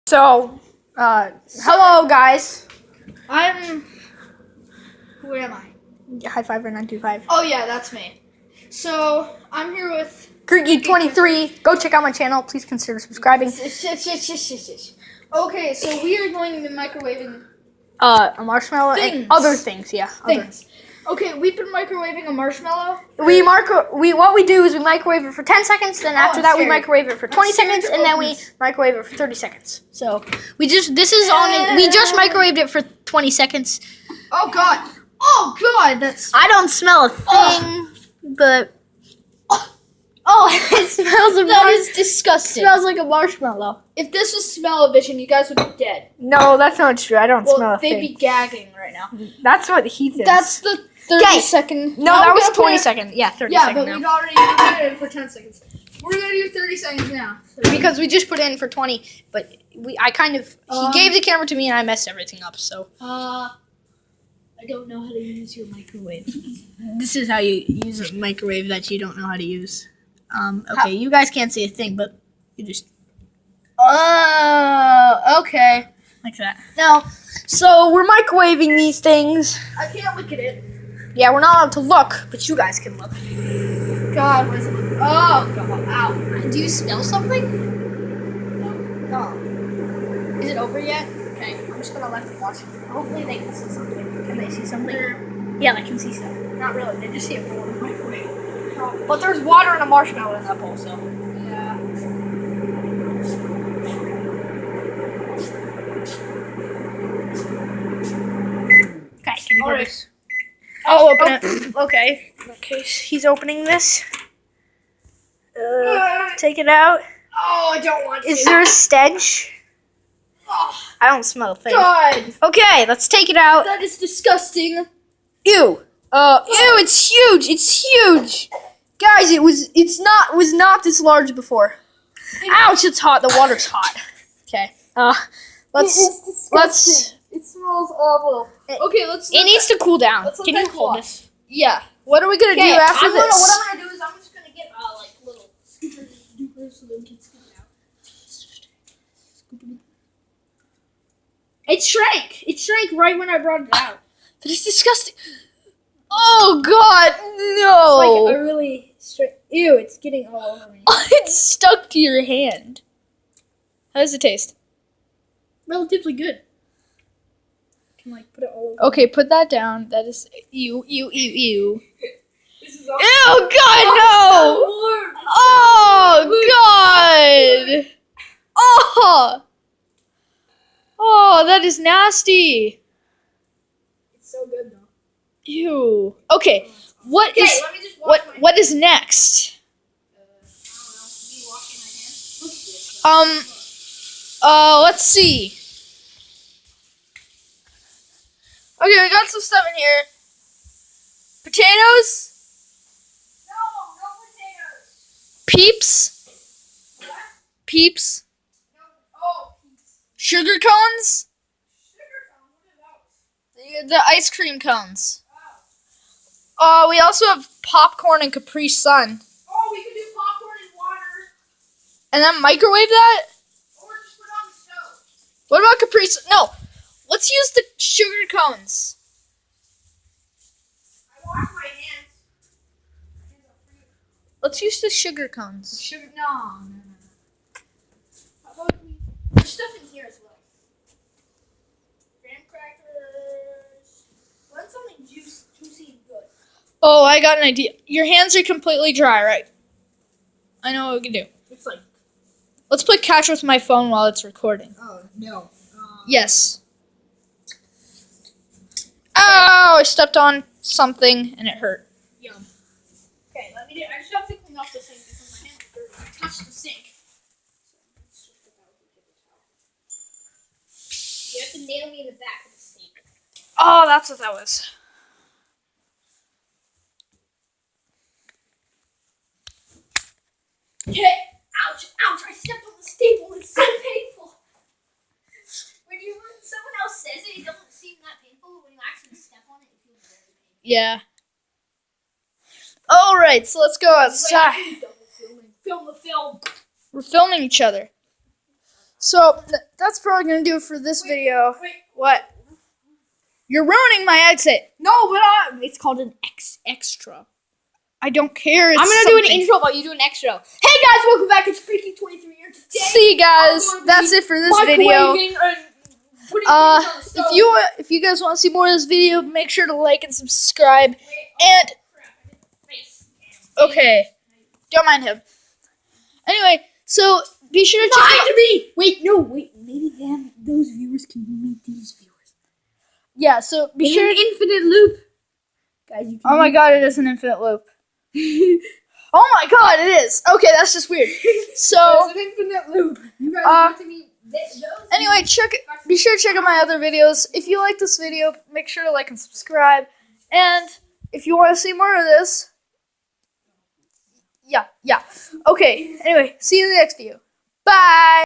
So, hello guys. Who am I? High five or 925. Oh yeah, that's me. So I'm here with Greeky23. Go check out my channel. Please consider subscribing. Okay, so we are going to be microwaving A marshmallow Things. and other things. Yeah. things. Okay, we've been microwaving a marshmallow. What we do is we microwave it for 10 seconds. Then after I'm that we scared. microwave it for 20 I'm scared seconds, to and then open we this. microwave it for 30 seconds. So we just microwaved it for 20 seconds. Oh god. Oh god, that's I don't smell a thing, but it smells of that is disgusting. smells like a marshmallow. If this was smell-o-vision, you guys would be dead. No, that's not true. I don't smell a They'd thing. be gagging right now. That's what he thinks. That's the 30-second. No, that was 20 seconds. Yeah, 30 Yeah, seconds but now. we've already put it in for 10 seconds. We're gonna do 30 seconds now. Because we just put it in for 20, but he gave the camera to me and I messed everything up. So I don't know how to use your microwave. this is how you use a microwave that you don't know how to use. Okay, you guys can't see a thing, but you just Okay. like that. Now, So we're microwaving these things. I can't look at it. Yeah, we're not allowed to look, but you guys can look. God, what is it? Oh, God. Ow. Do you smell something? No. Oh. Is it over yet? Okay, I'm just gonna let them watch it. Hopefully they can see something. Can they see something? Yeah, they can see stuff. Not really. They just see it from the microwave. But there's water and a marshmallow in that bowl, so. Yeah. Okay, can you All hold right. this? I'll open it. Okay. Okay, he's opening this. Take it out. Oh, I don't want Is to. there a stench? Oh, I don't smell a thing. God. Okay, let's take it out. That is disgusting. Ew. Ew, it's huge. It's huge. Guys, it was not this large before. Ouch, it's hot. The water's hot. Okay. Let's It smells awful. Okay, let's. it needs to cool down. Let's let Can you that hold cool this? Yeah. What are we gonna do after this? What I'm gonna do is I'm just gonna get like little scoopers so they can scoop it out. It shrank. It shrank right when I brought it out. That is disgusting. Oh God, It's no! like a really straight. Ew! It's getting all over me. It's stuck to your hand. How does it taste? Relatively good. Can like put it all over. Okay, put that down. That is ew. This is Ew, God, no! warm. Oh, God! Oh, that is nasty. It's so good though. Ew. Okay, what Okay, is let me just wash my what is next? I don't know. Me washing my hands. Look at this. Let's see. Okay, we got some stuff in here. Potatoes, No potatoes. peeps, What? peeps, No. Oh, sugar cones, sugar cones. What are those? the ice cream cones. Oh. We also have popcorn and Capri Sun. Oh, we could do popcorn and water, And then microwave that? or just put it on the stove. What about Capri Sun? No. Let's use the sugar cones. I wash my hands. My hands are free. Let's use the sugar cones. Sugar? No. How about there's stuff in here as well. Graham crackers. Want something juicy and good. Oh, I got an idea. Your hands are completely dry, right? I know what we can do. It's like. Let's play catch with my phone while it's recording. Oh no. Yes. Oh, I stepped on something and it hurt. Yum. Okay, let me do. I just have to clean off the sink because my hands are dirty. I touched the sink. You have to nail me in the back of the sink. Oh, that's what that was. Okay. Ouch! Ouch! I stepped on the staple. It's so painful. When someone else says it doesn't seem that painful. When you actually step on it, it feels very painful. Yeah. All right, so let's go outside. Wait, double filming. Film the film. We're filming each other. So that's probably gonna do it for this video. Wait. What? You're ruining my exit. No, but it's called an extra. I don't care. I'm gonna do an intro, but you do an extra. Hey guys, welcome back. It's Freaky 23 here today. See you guys. That's it for this video. Microwaving and putting things on the stove. If you guys want to see more of this video, make sure to like and subscribe. And okay, don't mind him. Anyway, so be sure to check out. Me. Wait, maybe those viewers can meet these viewers. Yeah, so be In sure. an infinite loop, guys. You can Oh my god, it is an infinite loop. Oh my god, it is. Okay, that's just weird. So There's an infinite loop. You guys get to meet those. anyway, be sure to check out my other videos. If you like this video, make sure to like and subscribe. And if you want to see more of this, yeah. Okay, anyway, see you in the next video. Bye!